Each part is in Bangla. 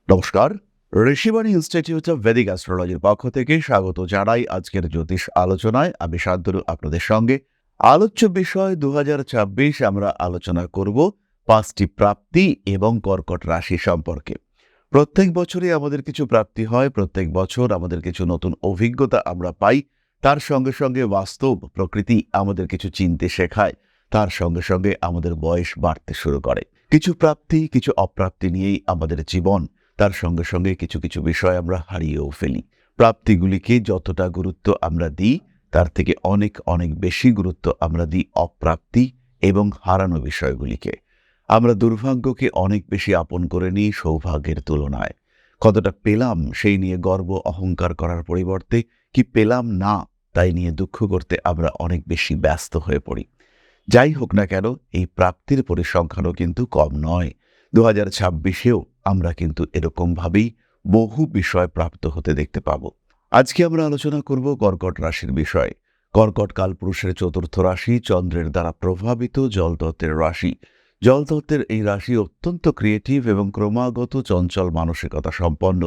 নমস্কার। ঋষিবাণী ইনস্টিটিউট অফ ভেদিক অ্যাস্ট্রোলজির পক্ষ থেকে স্বাগত জানাই আজকের জ্যোতিষ আলোচনায়। আমি শান্তনু আপনাদের সঙ্গে। আলোচ্য বিষয় 2026 আমরা আলোচনা করব 5টি প্রাপ্তি এবং কর্কট রাশি সম্পর্কে। প্রত্যেক বছরই আমাদের কিছু প্রাপ্তি হয়, প্রত্যেক বছর আমাদের কিছু নতুন অভিজ্ঞতা আমরা পাই। তার সঙ্গে সঙ্গে বাস্তব প্রকৃতি আমাদের কিছু চিনতে শেখায়, তার সঙ্গে সঙ্গে আমাদের বয়স বাড়তে শুরু করে। কিছু প্রাপ্তি কিছু অপ্রাপ্তি নিয়েই আমাদের জীবন, তার সঙ্গে সঙ্গে কিছু কিছু বিষয় আমরা হারিয়েও ফেলি। প্রাপ্তিগুলিকে যতটা গুরুত্ব আমরা দিই, তার থেকে অনেক অনেক বেশি গুরুত্ব আমরা দিই অপ্রাপ্তি এবং হারানো বিষয়গুলিকে। আমরা দুর্ভাগ্যকে অনেক বেশি আপন করে নিই সৌভাগ্যের তুলনায়। কতটা পেলাম সেই নিয়ে গর্ব অহংকার করার পরিবর্তে কি পেলাম না তাই নিয়ে দুঃখ করতে আমরা অনেক বেশি ব্যস্ত হয়ে পড়ি। যাই হোক না কেন, এই প্রাপ্তির পরিসংখ্যানও কিন্তু কম নয়। 2026-এও আমরা কিন্তু এরকমভাবেই বহু বিষয় প্রাপ্ত হতে দেখতে পাব। আজকে আমরা আলোচনা করব কর্কট রাশির বিষয়। কর্কট কালপুরুষের চতুর্থ রাশি, চন্দ্রের দ্বারা প্রভাবিত জলতত্ত্বের রাশি। জলতত্ত্বের এই রাশি অত্যন্ত ক্রিয়েটিভ এবং ক্রমাগত চঞ্চল মানসিকতা সম্পন্ন।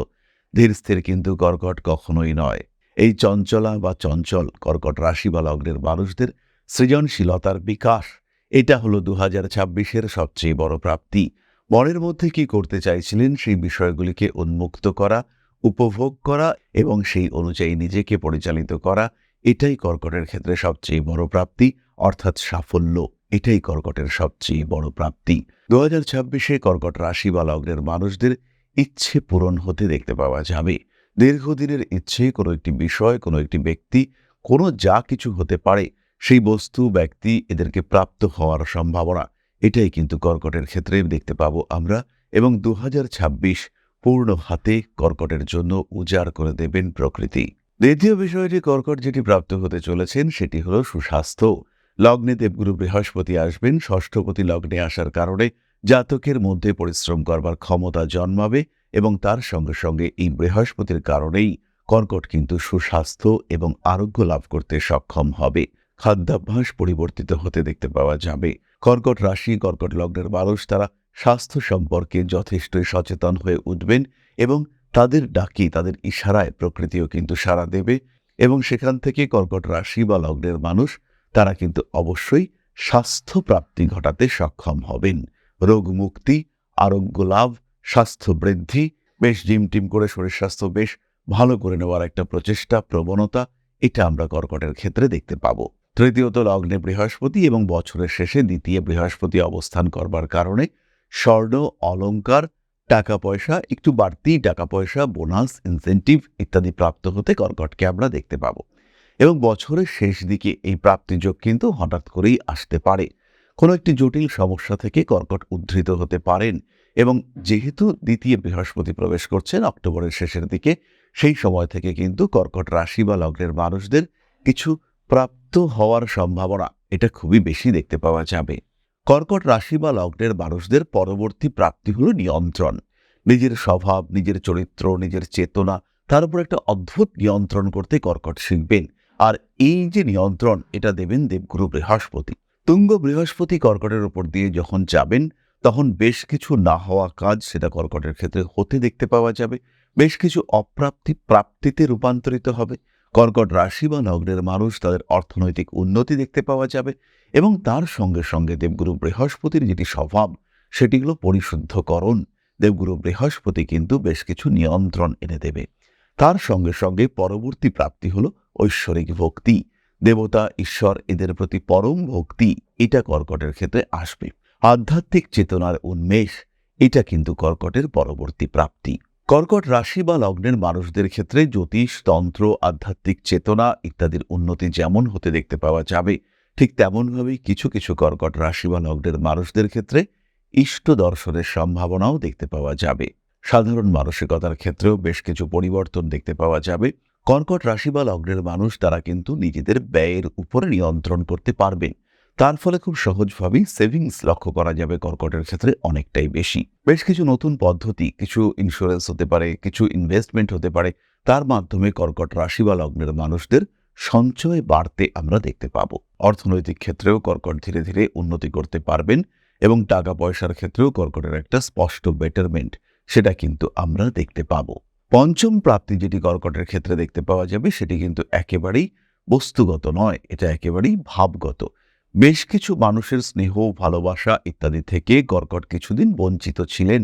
ধীর স্থির কিন্তু কর্কট কখনোই নয়। এই চঞ্চলা বা চঞ্চল কর্কট রাশি বা লগ্নের মানুষদের সৃজনশীলতার বিকাশ, এটা হলো 2026-এর সবচেয়ে বড় প্রাপ্তি। মনের মধ্যে কি করতে চাইছিলেন সেই বিষয়গুলিকে উন্মুক্ত করা, উপভোগ করা এবং সেই অনুযায়ী নিজেকে পরিচালিত করা, এটাই কর্কটের ক্ষেত্রে সবচেয়ে বড় প্রাপ্তি, অর্থাৎ সাফল্য। এটাই কর্কটের সবচেয়ে বড় প্রাপ্তি। 2026-এ কর্কট রাশি বা লগ্নের মানুষদের ইচ্ছে পূরণ হতে দেখতে পাওয়া যাবে। দীর্ঘদিনের ইচ্ছে, কোনো একটি বিষয়, কোনো একটি ব্যক্তি, কোনো যা কিছু হতে পারে, সেই বস্তু ব্যক্তি এদেরকে প্রাপ্ত হওয়ার সম্ভাবনা, এটাই কিন্তু কর্কটের ক্ষেত্রে দেখতে পাবো আমরা। এবং 2026 পূর্ণ হাতে কর্কটের জন্য উজাড় করে দেবেন প্রকৃতি। দ্বিতীয় বিষয়টি কর্কট যেটি প্রাপ্ত হতে চলেছেন সেটি হলো সুস্বাস্থ্য। লগ্নে দেবগুরু বৃহস্পতি আসবেন। ষষ্ঠপতি লগ্নে আসার কারণে জাতকের মধ্যে পরিশ্রম করবার ক্ষমতা জন্মাবে এবং তার সঙ্গে সঙ্গে এই বৃহস্পতির কারণেই কর্কট কিন্তু সুস্বাস্থ্য এবং আরোগ্য লাভ করতে সক্ষম হবে। খাদ্যাভ্যাস পরিবর্তিত হতে দেখতে পাওয়া যাবে। কর্কট রাশি কর্কট লগ্নের মানুষ তারা স্বাস্থ্য সম্পর্কে যথেষ্টই সচেতন হয়ে উঠবেন এবং তাদের ডাকি, তাদের ইশারায় প্রকৃতিও কিন্তু সাড়া দেবে এবং সেখান থেকে কর্কট রাশি বা লগ্নের মানুষ তারা কিন্তু অবশ্যই স্বাস্থ্য প্রাপ্তি ঘটাতে সক্ষম হবেন। রোগ মুক্তি, আরোগ্য লাভ, স্বাস্থ্য বৃদ্ধি, বেশ জিমটিম করে শরীর স্বাস্থ্য বেশ ভালো করে নেওয়ার একটা প্রচেষ্টা, প্রবণতা, এটা আমরা কর্কটের ক্ষেত্রে দেখতে পাবো। তৃতীয়ত লগ্নে বৃহস্পতি এবং বছরের শেষে দ্বিতীয় বৃহস্পতি অবস্থান করবার কারণে স্বর্ণ, অলংকার, টাকা পয়সা, একটু বাড়তি টাকা পয়সা, বোনাস, ইনসেন্টিভ ইত্যাদি প্রাপ্ত হতে কর্কটকে আমরা দেখতে পাবো। এবং বছরের শেষ দিকে এই প্রাপ্তিযোগ কিন্তু হঠাৎ করেই আসতে পারে। কোনো একটি জটিল সমস্যা থেকে কর্কট উদ্ধৃত হতে পারেন এবং যেহেতু দ্বিতীয় বৃহস্পতি প্রবেশ করছেন অক্টোবরের শেষের দিকে, সেই সময় থেকে কিন্তু কর্কট রাশি বা লগ্নের মানুষদের কিছু প্রাপ্ত হওয়ার সম্ভাবনা এটা খুবই বেশি দেখতে পাওয়া যাবে। কর্কট রাশি বা লগ্নের মানুষদের পরবর্তী প্রাপ্তি হল নিয়ন্ত্রণ। নিজের স্বভাব, নিজের চরিত্র, নিজের চেতনা, তার উপর একটা অদ্ভুত নিয়ন্ত্রণ করতে কর্কট শিখবেন। আর এই যে নিয়ন্ত্রণ, এটা দেবেন দেবগুরু বৃহস্পতি। তুঙ্গ বৃহস্পতি কর্কটের উপর দিয়ে যখন যাবেন, তখন বেশ কিছু না হওয়া কাজ সেটা কর্কটের ক্ষেত্রে হতে দেখতে পাওয়া যাবে। বেশ কিছু অপ্রাপ্তি প্রাপ্তিতে রূপান্তরিত হবে। কর্কট রাশি বা লগ্নের মানুষ তাদের অর্থনৈতিক উন্নতি দেখতে পাওয়া যাবে এবং তার সঙ্গে সঙ্গে দেবগুরু বৃহস্পতির যেটি স্বভাব, সেটি হলো পরিশুদ্ধকরণ। দেবগুরু বৃহস্পতি কিন্তু বেশ কিছু নিয়ন্ত্রণ এনে দেবে। তার সঙ্গে সঙ্গে পরবর্তী প্রাপ্তি হলো ঐশ্বরিক ভক্তি। দেবতা, ঈশ্বর এদের প্রতি পরম ভক্তি, এটা কর্কটের ক্ষেত্রে আসবে। আধ্যাত্মিক চেতনার উন্মেষ, এটা কিন্তু কর্কটের পরবর্তী প্রাপ্তি। কর্কট রাশি বা লগ্নের মানুষদের ক্ষেত্রে জ্যোতিষ, তন্ত্র, আধ্যাত্মিক চেতনা ইত্যাদির উন্নতি যেমন হতে দেখতে পাওয়া যাবে, ঠিক তেমনভাবেই কিছু কিছু কর্কট রাশি বা লগ্নের মানুষদের ক্ষেত্রে ইষ্ট দর্শনের সম্ভাবনাও দেখতে পাওয়া যাবে। সাধারণ মানসিকতার ক্ষেত্রেও বেশ কিছু পরিবর্তন দেখতে পাওয়া যাবে। কর্কট রাশি বা লগ্নের মানুষ তারা কিন্তু নিজেদের ব্যয়ের উপরে নিয়ন্ত্রণ করতে পারবেন। তার ফলে খুব সহজভাবেই সেভিংস লক্ষ্য করা যাবে কর্কটের ক্ষেত্রে অনেকটাই বেশি। বেশ কিছু নতুন পদ্ধতি, কিছু ইন্স্যুরেন্স হতে পারে, কিছু ইনভেস্টমেন্ট হতে পারে, তার মাধ্যমে কর্কট রাশি বা লগ্নের মানুষদের সঞ্চয় বাড়তে আমরা দেখতে পাবো। অর্থনৈতিক ক্ষেত্রেও কর্কট ধীরে ধীরে উন্নতি করতে পারবেন এবং টাকা পয়সার ক্ষেত্রেও কর্কটের একটা স্পষ্ট বেটারমেন্ট সেটা কিন্তু আমরা দেখতে পাবো। পঞ্চম প্রাপ্তি যেটি কর্কটের ক্ষেত্রে দেখতে পাওয়া যাবে সেটি কিন্তু একেবারেই বস্তুগত নয়, এটা একেবারেই ভাবগত। বেশ কিছু মানুষের স্নেহ, ভালোবাসা ইত্যাদি থেকে কর্কট কিছুদিন বঞ্চিত ছিলেন।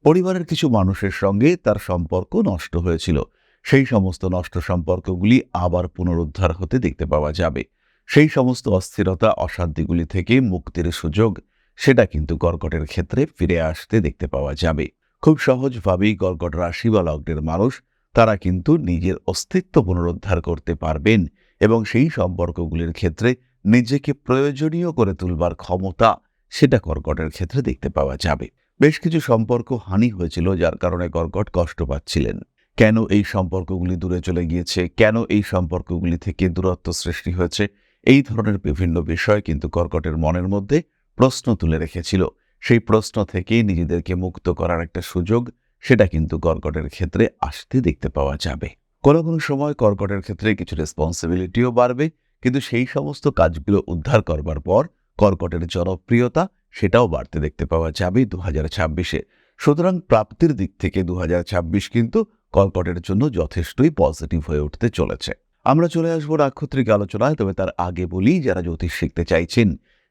পরিবারের কিছু মানুষের সঙ্গে তার সম্পর্ক নষ্ট হয়েছিল। সেই সমস্ত নষ্ট সম্পর্কগুলি আবার পুনরুদ্ধার হতে দেখতে পাওয়া যাবে। সেই সমস্ত অস্থিরতা, অশান্তিগুলি থেকে মুক্তির সুযোগ সেটা কিন্তু কর্কটের ক্ষেত্রে ফিরে আসতে দেখতে পাওয়া যাবে। খুব সহজভাবেই কর্কট রাশি বা লগ্নের মানুষ তারা কিন্তু নিজের অস্তিত্ব পুনরুদ্ধার করতে পারবেন এবং সেই সম্পর্কগুলির ক্ষেত্রে নিজেকে প্রয়োজনীয় করে তুলবার ক্ষমতা সেটা কর্কটের ক্ষেত্রে দেখতে পাওয়া যাবে। বেশ কিছু সম্পর্ক হানি হয়েছিল যার কারণে কর্কট কষ্ট পাচ্ছিলেন। কেন এই সম্পর্কগুলি দূরে চলে গিয়েছে, কেন এই সম্পর্কগুলি থেকে দূরত্ব সৃষ্টি হয়েছে, এই ধরনের বিভিন্ন বিষয় কিন্তু কর্কটের মনের মধ্যে প্রশ্ন তুলে রেখেছিল। সেই প্রশ্ন থেকে নিজেদেরকে মুক্ত করার একটা সুযোগ সেটা কিন্তু কর্কটের ক্ষেত্রে আসতে দেখতে পাওয়া যাবে। কোনো কোনো সময় কর্কটের ক্ষেত্রে কিছু রেসপন্সিবিলিটিও বাড়বে, কিন্তু সেই সমস্ত কাজগুলো উদ্ধার করবার পর কর্কটের জনপ্রিয়তা সেটাও বাড়তে দেখতে পাওয়া যাবে 2026-এ। সুতরাং প্রাপ্তির দিক থেকে 2026 কিন্তু কর্কটের জন্য যথেষ্টই পজিটিভ হয়ে উঠতে চলেছে। আমরা চলে আসবো নাক্ষত্রিক আলোচনায়, তবে তার আগে বলি যারা জ্যোতিষ শিখতে চাইছেন,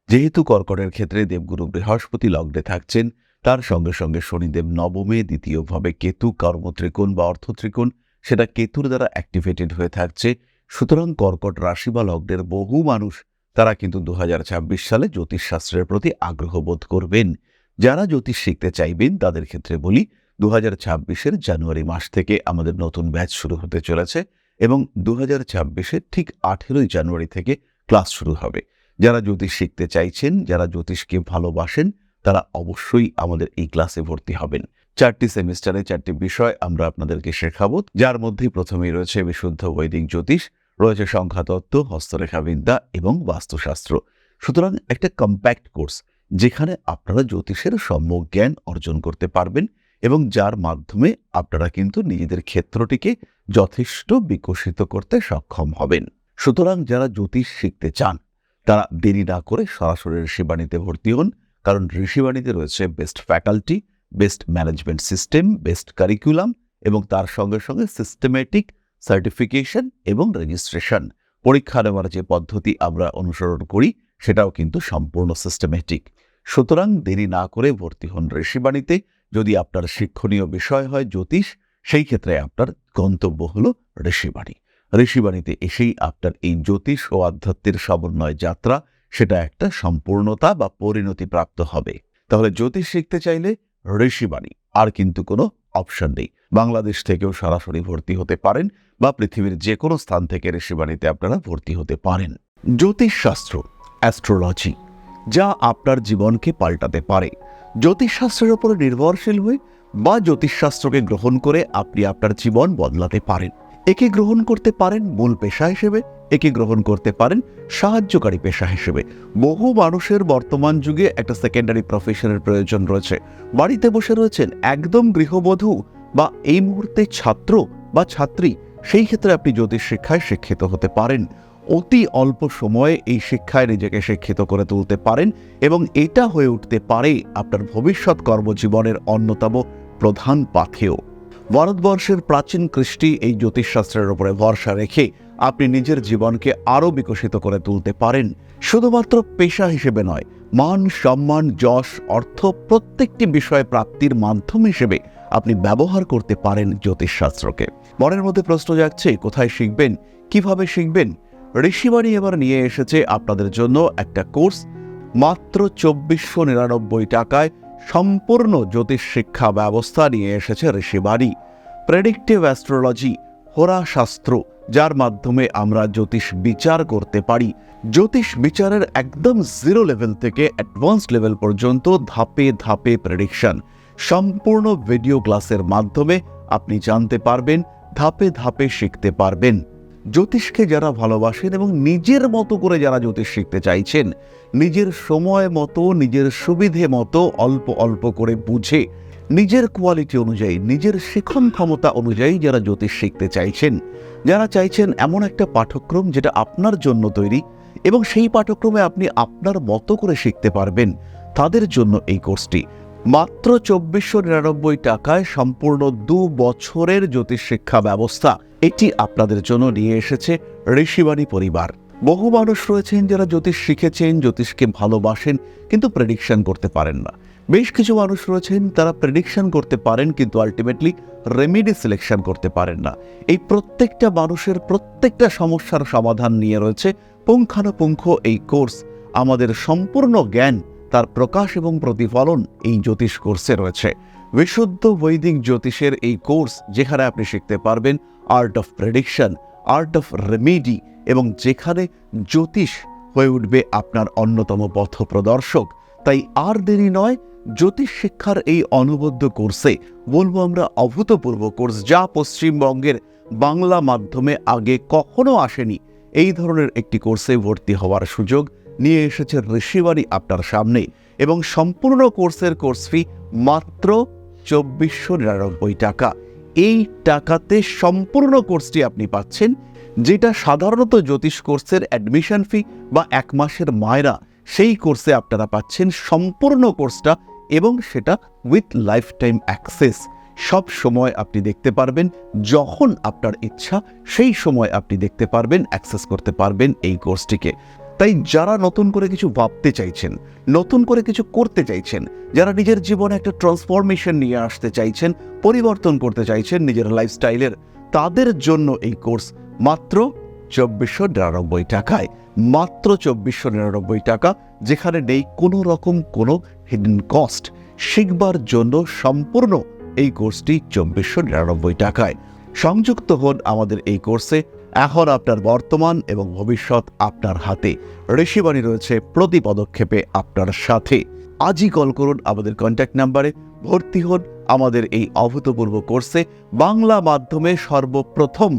যেহেতু কর্কটের ক্ষেত্রে দেবগুরু বৃহস্পতি লগ্নে থাকছেন, তার সঙ্গে সঙ্গে শনিদেব নবমে, দ্বিতীয়ভাবে কেতু কর্মত্রিকোণ বা অর্থত্রিকোণ সেটা কেতুর দ্বারা অ্যাক্টিভেটেড হয়ে থাকছে। সুতরাং কর্কট রাশি বা লগ্নের বহু মানুষ তারা কিন্তু 2026 সালে জ্যোতিষশাস্ত্রের প্রতি আগ্রহ বোধ করবেন। যারা জ্যোতিষ শিখতে চাইবেন তাদের ক্ষেত্রে বলি 2026-এর জানুয়ারি মাস থেকে আমাদের নতুন ব্যাচ শুরু হতে চলেছে এবং 2026-এর ঠিক 18ই জানুয়ারি থেকে ক্লাস শুরু হবে। যারা জ্যোতিষ শিখতে চাইছেন, যারা জ্যোতিষকে ভালোবাসেন, তারা অবশ্যই আমাদের এই ক্লাসে ভর্তি হবেন। 4টি সেমিস্টারে 4টি বিষয় আমরা আপনাদেরকে শেখাবো, যার মধ্যে প্রথমেই রয়েছে বিশুদ্ধ বৈদিক জ্যোতিষ, রয়েছে সংখ্যাতত্ত্ব, হস্তরেখাবিদ্যা এবং বাস্তুশাস্ত্র। সুতরাং একটা কম্প্যাক্ট কোর্স যেখানে আপনারা জ্যোতিষের সম্যক জ্ঞান অর্জন করতে পারবেন এবং যার মাধ্যমে আপনারা কিন্তু নিজেদের ক্ষেত্রটিকে যথেষ্ট বিকশিত করতে সক্ষম হবেন। সুতরাং যারা জ্যোতিষ শিখতে চান তারা দেরি না করে সরাসরি ঋষিবাণীতে ভর্তি হন, কারণ ঋষিবাণীতে রয়েছে best faculty, best management system, best curriculum এবং তার সঙ্গে সঙ্গে সিস্টেমেটিক সার্টিফিকেশন এবং রেজিস্ট্রেশন। পরীক্ষা নেওয়ার যে পদ্ধতি আমরা অনুসরণ করি সেটাও কিন্তু সম্পূর্ণ সিস্টেমেটিক। সুতরাং দেরি না করে ভর্তি হন ঋষিবাণীতে। যদি আপনার শিক্ষণীয় বিষয় হয় জ্যোতিষ, সেই ক্ষেত্রে আপনার গন্তব্য হলো ঋষিবাণী। ঋষিবাণীতে এসেই আপনার এই জ্যোতিষ ও আধ্যাত্মের সমন্বয় যাত্রা সেটা একটা সম্পূর্ণতা বা পরিণতি প্রাপ্ত হবে। তাহলে জ্যোতিষ শিখতে চাইলে ঋষিবাণী, আর কিন্তু কোনো অপশন নেই। বাংলাদেশ থেকেও সরাসরি ভর্তি হতে পারেন বা পৃথিবীর যে কোনো স্থান থেকে ঋষিবাণীতে আপনারা ভর্তি হতে পারেন। জ্যোতিষশাস্ত্র, অ্যাস্ট্রোলজি যা আপনার জীবনকে পাল্টাতে পারে। জ্যোতিষশাস্ত্রের উপর নির্ভরশীল হয়ে বা জ্যোতিষশাস্ত্রকে গ্রহণ করে আপনি আপনার জীবন বদলাতে পারেন। একে গ্রহণ করতে পারেন মূল পেশা হিসেবে, একে গ্রহণ করতে পারেন সাহায্যকারী পেশা হিসেবে। বহু মানুষের বর্তমান যুগে একটা সেকেন্ডারি প্রফেশনের প্রয়োজন রয়েছে। বাড়িতে বসে রয়েছেন একদম গৃহবধূ বা এই মুহূর্তে ছাত্র বা ছাত্রী, সেই ক্ষেত্রে আপনি জ্যোতিষ শিক্ষায় শিক্ষিত হতে পারেন। অতি অল্প সময়ে এই শিক্ষায় নিজেকে শিক্ষিত করে তুলতে পারেন এবং এটা হয়ে উঠতে পারে আপনার ভবিষ্যৎ কর্মজীবনের অন্যতম প্রধান পাথেয়। ভারতবর্ষের প্রাচীন কৃষ্টি এই জ্যোতিষশাস্ত্রের উপরে ভরসা রেখে আপনি নিজের জীবনকে আরও বিকশিত করে তুলতে পারেন। শুধুমাত্র পেশা হিসেবে নয়, মান, সম্মান, যশ, অর্থ প্রত্যেকটি বিষয় প্রাপ্তির মাধ্যম হিসেবে আপনি ব্যবহার করতে পারেন জ্যোতিষশাস্ত্রকে। মনের মধ্যে প্রশ্ন জাগছে, কোথায় শিখবেন, কিভাবে শিখবেন? ঋষিবাণী এবার নিয়ে এসেছে আপনাদের জন্য একটা কোর্স। মাত্র 2499 টাকায় সম্পূর্ণ জ্যোতিষ শিক্ষা ব্যবস্থা নিয়ে এসেছে ঋষিবাণী। প্রেডিক্টিভ অ্যাস্ট্রোলজি, হোরাশাস্ত্র, যার মাধ্যমে আমরা জ্যোতিষ বিচার করতে পারি। জ্যোতিষ বিচারের একদম জিরো লেভেল থেকে অ্যাডভান্স লেভেল পর্যন্ত ধাপে ধাপে প্রেডিকশন। সম্পূর্ণ ভিডিও ক্লাসের মাধ্যমে আপনি জানতে পারবেন, ধাপে ধাপে শিখতে পারবেন। জ্যোতিষকে যারা ভালোবাসেন এবং নিজের মতো করে যারা জ্যোতিষ শিখতে চাইছেন, নিজের সময় মতো, নিজের সুবিধে মতো অল্প অল্প করে বুঝে, নিজের কোয়ালিটি অনুযায়ী, নিজের শিখন ক্ষমতা অনুযায়ী যারা জ্যোতিষ শিখতে চাইছেন, যারা চাইছেন এমন একটা পাঠ্যক্রম যেটা আপনার জন্য তৈরি এবং সেই পাঠ্যক্রমে আপনি আপনার মতো করে শিখতে পারবেন, তাদের জন্য এই কোর্সটি। মাত্র ২৪৯৯ টাকায় সম্পূর্ণ ২ বছরের জ্যোতিষ শিক্ষা ব্যবস্থা এটি আপনাদের জন্য নিয়ে এসেছে ঋষিবাণী পরিবার। বহু মানুষ রয়েছেন যারা জ্যোতিষ শিখেছেন, জ্যোতিষকে ভালোবাসেন, কিন্তু প্রেডিকশন করতে পারেন না। বেশ কিছু মানুষ রয়েছেন তারা প্রেডিকশন করতে পারেন কিন্তু আলটিমেটলি রেমেডি সিলেকশন করতে পারেন না। এই প্রত্যেকটা মানুষের প্রত্যেকটা সমস্যার সমাধান নিয়ে রয়েছে পুঙ্খানুপুঙ্খ এই কোর্স। আমাদের সম্পূর্ণ জ্ঞান, তার প্রকাশ এবং প্রতিফলন এই জ্যোতিষ কোর্সে রয়েছে। বিশুদ্ধ বৈদিক জ্যোতিষের এই কোর্স, যেখানে আপনি শিখতে পারবেন art of prediction, art of remedy, এবং যেখানে জ্যোতিষ হয়ে উঠবে আপনার অন্যতম পথপ্রদর্শক। তাই আর দেরি নয়, জ্যোতিষ শিক্ষার এই অনবদ্য কোর্সে বলবো আমরা অভূতপূর্ব কোর্স, যা পশ্চিমবঙ্গের বাংলা মাধ্যমে আগে কখনো আসেনি। এই ধরনের একটি কোর্সে ভর্তি হওয়ার সুযোগ নিয়ে এসেছে ঋষিবাণী আপনার সামনে, এবং সম্পূর্ণ কোর্সের কোর্স ফি মাত্র ২৪৯৯ টাকা। এই টাকাতে সম্পূর্ণ কোর্সটি আপনি পাচ্ছেন, যেটা সাধারণত জ্যোতিষ কোর্সের অ্যাডমিশন ফি বা ১ মাসের মায়না, সেই কোর্সে আপনারা পাচ্ছেন সম্পূর্ণ কোর্সটা, এবং সেটা উইথ লাইফ টাইম অ্যাক্সেস। সব সময় আপনি দেখতে পারবেন, যখন আপনার ইচ্ছা সেই সময় আপনি দেখতে পারবেন, অ্যাক্সেস করতে পারবেন এই কোর্সটিকে। তাই যারা নতুন করে কিছু ভাবতে চাইছেন, নতুন করে কিছু করতে চাইছেন, যারা নিজের জীবনে একটা ট্রান্সফরমেশন নিয়ে আসতে চাইছেন, পরিবর্তন করতে চাইছেন নিজের লাইফস্টাইলের, তাদের জন্য এই কোর্স মাত্র ২৪৯৯ টাকায়। মাত্র ২৪৯৯ টাকা, যেখানে নেই কোনো রকম কোনো হিডেন কস্ট। শিখবার জন্য সম্পূর্ণ এই কোর্সটি ২৪৯৯ টাকায়। সংযুক্ত হন আমাদের এই কোর্সে। এখন আপনার বর্তমান এবং ভবিষ্যৎ আপনার হাতে। ঋষিবাণী রয়েছে প্রতি পদক্ষেপে আপনার সাথে। আজই কল করুন আমাদের কন্ট্যাক্ট নাম্বারে, ভর্তি হন আমাদের এই অভূতপূর্ব কোর্সে। বাংলা মাধ্যমে সর্বপ্রথম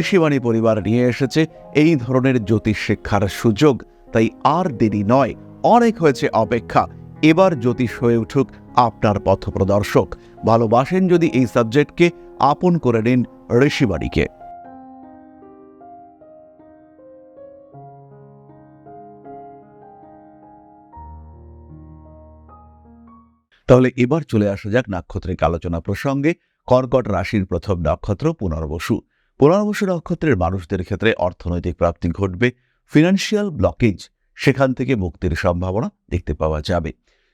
ঋষিবাণী পরিবার নিয়ে এসেছে এই ধরনের জ্যোতিষ শিক্ষার সুযোগ। তাই আর দেরি নয়, অনেক হয়েছে অপেক্ষা। এবার জ্যোতিষ হয়ে উঠুক আপনার পথপ্রদর্শক। ভালোবাসেন যদি এই সাবজেক্টকে, আপন করে নিন ঋষিবাণীকে। তাহলে এবার চলে আসা যাক নাক্ষত্রিক আলোচনা প্রসঙ্গে। কর্কট রাশির প্রথম নক্ষত্র পুনর্বসু। পুনর্বসু নক্ষত্রের মানুষদের ক্ষেত্রে অর্থনৈতিক প্রাপ্তি ঘটবে। ফিনান্সিয়াল ব্লকেজ, সেখান থেকে মুক্তির সম্ভাবনা দেখতে পাওয়া যাবে।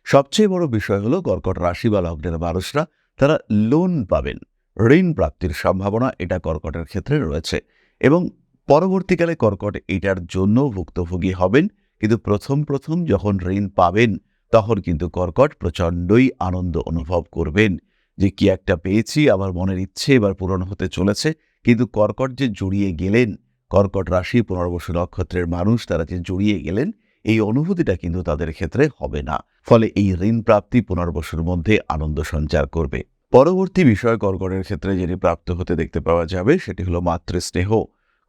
সবচেয়ে বড় বিষয় হলো কর্কট রাশি বা লগ্নের মানুষরা তারা লোন পাবেন, ঋণ প্রাপ্তির সম্ভাবনা এটা কর্কটের ক্ষেত্রে রয়েছে, এবং পরবর্তীকালে কর্কট এটার জন্য ভুক্তভোগী হবেন। কিন্তু প্রথম প্রথম যখন ঋণ পাবেন, তখন কিন্তু কর্কট প্রচণ্ডই আনন্দ অনুভব করবেন যে কি একটা পেয়েছি, আমার মনের ইচ্ছে এবার পূরণ হতে চলেছে। কিন্তু কর্কট যে জড়িয়ে গেলেন, কর্কট রাশি পুনর্বসু নক্ষত্রের মানুষ তারা যে জড়িয়ে গেলেন, এই অনুভূতিটা কিন্তু তাদের ক্ষেত্রে হবে না। ফলে এই ঋণ প্রাপ্তি পুনর্বসুর মধ্যে আনন্দ সঞ্চার করবে। পরবর্তী বিষয় কর্কটের ক্ষেত্রে যেটি প্রাপ্ত হতে দেখতে পাওয়া যাবে সেটি হলো মাতৃস্নেহ।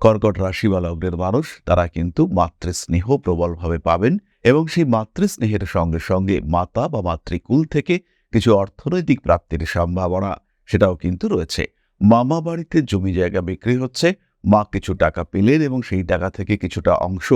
কর্কট রাশি বা লগ্নের মানুষ তারা কিন্তু মাতৃস্নেহ প্রবলভাবে পাবেন, এবং সেই মাতৃস্নেহের সঙ্গে সঙ্গে মাতা বা মাতৃকুল থেকে কিছু অর্থনৈতিক প্রাপ্তির সম্ভাবনা সেটাও কিন্তু রয়েছে। মামা বাড়িতে জমি জায়গা বিক্রি হচ্ছে, মা কিছু টাকা পেলেন এবং সেই টাকা থেকে কিছুটা অংশ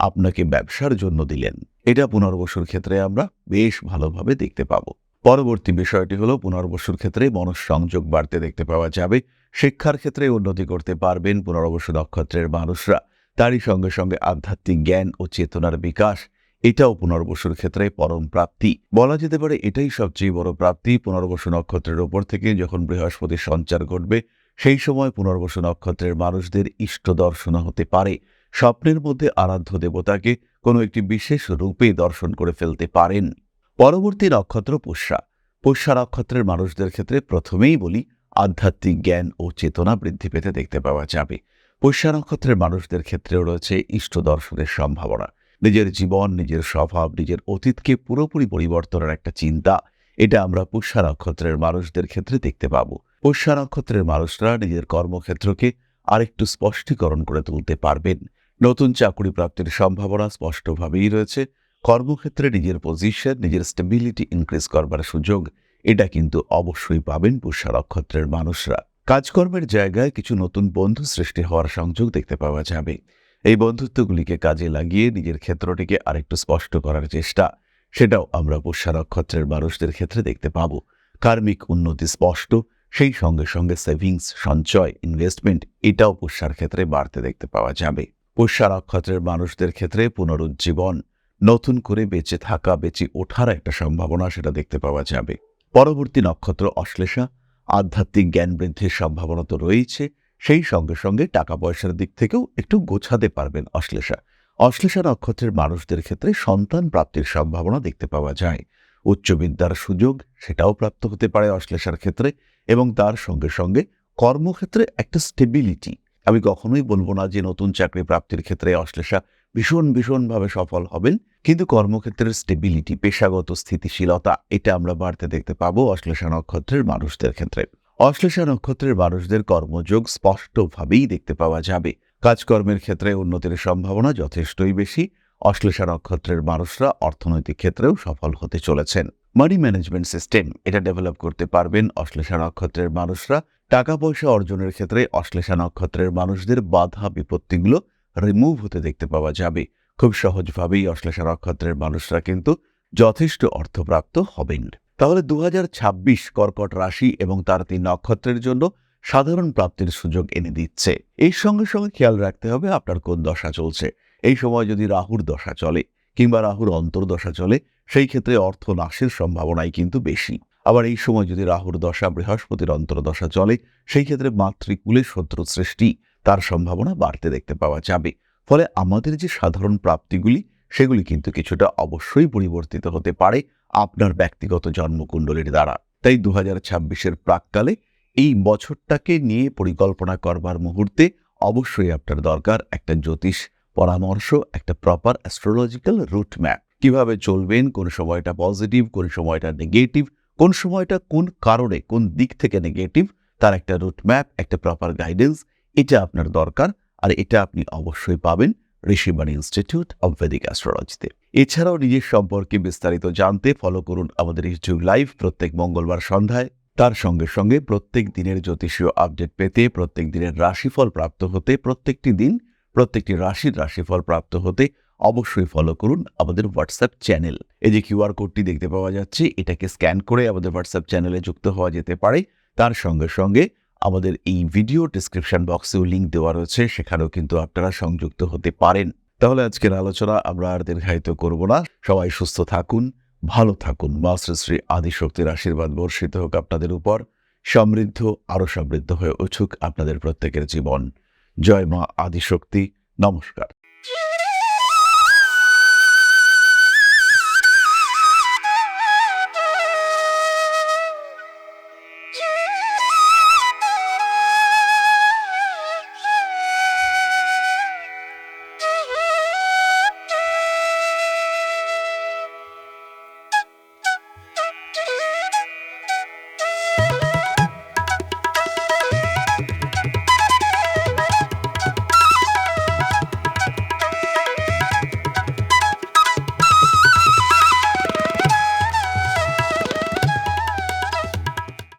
আপনাকে ব্যবসার জন্য দিলেন। এটা পুনর্বসুর ক্ষেত্রে আমরা বেশ ভালোভাবে দেখতে পাবো। পরবর্তী বিষয়টি হলো পুনর্বসুর ক্ষেত্রে মনঃসংযোগ বাড়তে দেখতে পাওয়া যাবে। শিক্ষার ক্ষেত্রে উন্নতি করতে পারবেন পুনর্বসু নক্ষত্রের মানুষরা। তারই সঙ্গে সঙ্গে আধ্যাত্মিক জ্ঞান ও চেতনার বিকাশ, এটাও পুনর্বসুর ক্ষেত্রে পরম প্রাপ্তি। বলা যেতে পারে এটাই সবচেয়ে বড় প্রাপ্তি। পুনর্বসু নক্ষত্রের ওপর থেকে যখন বৃহস্পতির সঞ্চার ঘটবে, সেই সময় পুনর্বসু নক্ষত্রের মানুষদের ইষ্ট দর্শন হতে পারে। স্বপ্নের মধ্যে আরাধ্য দেবতাকে কোনো একটি বিশেষ রূপে দর্শন করে ফেলতে পারেন। পরবর্তী নক্ষত্র পুষ্যা। পুষ্যা নক্ষত্রের মানুষদের ক্ষেত্রে প্রথমেই বলি আধ্যাত্মিক জ্ঞান ও চেতনা বৃদ্ধি পেতে দেখতে পাওয়া যাবে। পুষ্যা নক্ষত্রের মানুষদের ক্ষেত্রেও রয়েছে ইষ্ট দর্শনের সম্ভাবনা। নিজের জীবন, নিজের স্বভাব, নিজের অতীতকে পুরোপুরি পরিবর্তনের একটা চিন্তা, এটা আমরা পুষ্যা নক্ষত্রের মানুষদের ক্ষেত্রে দেখতে পাব। পুষ্যা নক্ষত্রের মানুষরা নিজের কর্মক্ষেত্রকে আরেকটু স্পষ্টীকরণ করে তুলতে পারবেন। নতুন চাকরি প্রাপ্তির সম্ভাবনা স্পষ্টভাবেই রয়েছে। কর্মক্ষেত্রে নিজের পজিশন, নিজের স্টেবিলিটি ইনক্রিজ করবার সুযোগ এটা কিন্তু অবশ্যই পাবেন পুষ্যা নক্ষত্রের মানুষরা। কাজকর্মের জায়গায় কিছু নতুন বন্ধু সৃষ্টি হওয়ার সংযোগ দেখতে পাওয়া যাবে। এই বন্ধুত্বগুলিকে কাজে লাগিয়ে নিজের ক্ষেত্রটিকে আরেকটু স্পষ্ট করার চেষ্টা, সেটাও আমরা পুষ্যা নক্ষত্রের মানুষদের ক্ষেত্রে দেখতে পাবো। কার্মিক উন্নতি স্পষ্ট, সেই সঙ্গে সঙ্গে সেভিংস, সঞ্চয়, ইনভেস্টমেন্ট এটাও পুষ্যার ক্ষেত্রে বাড়তে দেখতে পাওয়া যাবে। পুষ্যা নক্ষত্রের মানুষদের ক্ষেত্রে পুনরুজ্জীবন, নতুন করে বেঁচে থাকা, বেঁচে ওঠার একটা সম্ভাবনা সেটা দেখতে পাওয়া যাবে। পরবর্তী নক্ষত্র অশ্লেষা, আধ্যাত্মিক জ্ঞান বৃদ্ধির সম্ভাবনা তো রয়েছে, সেই সঙ্গে সঙ্গে টাকা পয়সার দিক থেকেও একটু গোছাতে পারবেন অশ্লেষা। অশ্লেষা নক্ষত্রের মানুষদের ক্ষেত্রে সন্তান প্রাপ্তির সম্ভাবনা দেখতে পাওয়া যায়। উচ্চ বিদ্যার সুযোগ সেটাও প্রাপ্ত হতে পারে অশ্লেষার ক্ষেত্রে, এবং তার সঙ্গে সঙ্গে কর্মক্ষেত্রে একটা স্টেবিলিটি। আমি কখনোই বলবো না যে নতুন চাকরি প্রাপ্তির ক্ষেত্রে অশ্লেষা ভীষণভাবে সফল হবেন, কিন্তু কর্মক্ষেত্রের স্টেবিলিটি, পেশাগত স্থিতিশীলতা এটা আমরা বাড়তে দেখতে পাবো অশ্লেষা নক্ষত্রের মানুষদের ক্ষেত্রে। অশ্লেষা নক্ষত্রের মানুষদের কর্মযোগ স্পষ্টভাবেই দেখতে পাওয়া যাবে। কাজকর্মের ক্ষেত্রে উন্নতির সম্ভাবনা যথেষ্টই বেশি। অশ্লেষা নক্ষত্রের মানুষরা অর্থনৈতিক ক্ষেত্রেও সফল হতে চলেছেন। মানি ম্যানেজমেন্ট সিস্টেম এটা ডেভেলপ করতে পারবেন অশ্লেষা নক্ষত্রের মানুষরা। টাকা পয়সা অর্জনের ক্ষেত্রে অশ্লেষা নক্ষত্রের মানুষদের বাধা বিপত্তিগুলো রিমুভ হতে দেখতে পাওয়া যাবে। খুব সহজভাবেই অশ্লেষা নক্ষত্রের মানুষরা কিন্তু যথেষ্ট অর্থপ্রাপ্ত হবেন। তাহলে 2026 কর্কট রাশি এবং তার 3 নক্ষত্রের জন্য সাধারণ প্রাপ্তির সুযোগ এনে দিচ্ছে। এর সঙ্গে সঙ্গে খেয়াল রাখতে হবে আপনার কোন দশা চলছে। এই সময় যদি রাহুর দশা চলে কিংবা রাহুর অন্তর্দশা চলে, সেই ক্ষেত্রে অর্থ নাশের সম্ভাবনাই কিন্তু বেশি। আবার এই সময় যদি রাহুর দশা, বৃহস্পতির অন্তর্দশা চলে, সেই ক্ষেত্রে মাতৃকুলে শত্রু সৃষ্টি তার সম্ভাবনা বাড়তে দেখতে পাওয়া যাবে। ফলে আমাদের যে সাধারণ প্রাপ্তিগুলি সেগুলি কিন্তু কিছুটা অবশ্যই পরিবর্তিত হতে পারে আপনার ব্যক্তিগত জন্মকুণ্ডলীর দ্বারা। তাই 2026-এর প্রাক্কালে এই বছরটাকে নিয়ে পরিকল্পনা করবার মুহূর্তে অবশ্যই আপনার দরকার একটা জ্যোতিষ পরামর্শ, একটা প্রপার অ্যাস্ট্রোলজিক্যাল রুট ম্যাপ। কিভাবে চলবেন, কোন সময়টা পজিটিভ, কোন সময়টা নেগেটিভ, কোন সময়টা কোন কারণে, কোন দিক থেকে নেগেটিভ, তার একটা রুট ম্যাপ, একটা প্রপার গাইডেন্স এটা আপনার দরকার। আর এটা আপনি অবশ্যই পাবেন ঋষিবাণী ইনস্টিটিউট অব ভেদিক অ্যাস্ট্রোলজিতে। এছাড়াও নিজের সম্পর্কে বিস্তারিত জানতে ফলো করুন আমাদের ইউটিউব লাইভ প্রত্যেক মঙ্গলবার সন্ধ্যায়। তার সঙ্গে সঙ্গে প্রত্যেক দিনের জ্যোতিষীয় আপডেট পেতে, প্রত্যেক দিনের রাশিফল প্রাপ্ত হতে, প্রত্যেকটি দিন প্রত্যেকটি রাশির রাশিফল প্রাপ্ত হতে অবশ্যই ফলো করুন আমাদের হোয়াটসঅ্যাপ চ্যানেল। এই যে কিউআর কোডটি দেখতে পাওয়া যাচ্ছে, এটাকে স্ক্যান করে আমাদের হোয়াটসঅ্যাপ চ্যানেলে যুক্ত হওয়া যেতে পারে। তার সঙ্গে সঙ্গে আমাদের এই ভিডিও ডিসক্রিপশন বক্সেও লিঙ্ক দেওয়া রয়েছে, সেখানেও কিন্তু আপনারা সংযুক্ত হতে পারেন। তাহলে আজকের আলোচনা আমরা আর দীর্ঘায়িত করব না। সবাই সুস্থ থাকুন, ভালো থাকুন। মা শ্রী শ্রী আদিশক্তির আশীর্বাদ বর্ষিত হোক আপনাদের উপর। সমৃদ্ধ, আরো সমৃদ্ধ হয়ে উঠুক আপনাদের প্রত্যেকের জীবন। জয় মা আদিশক্তি। নমস্কার।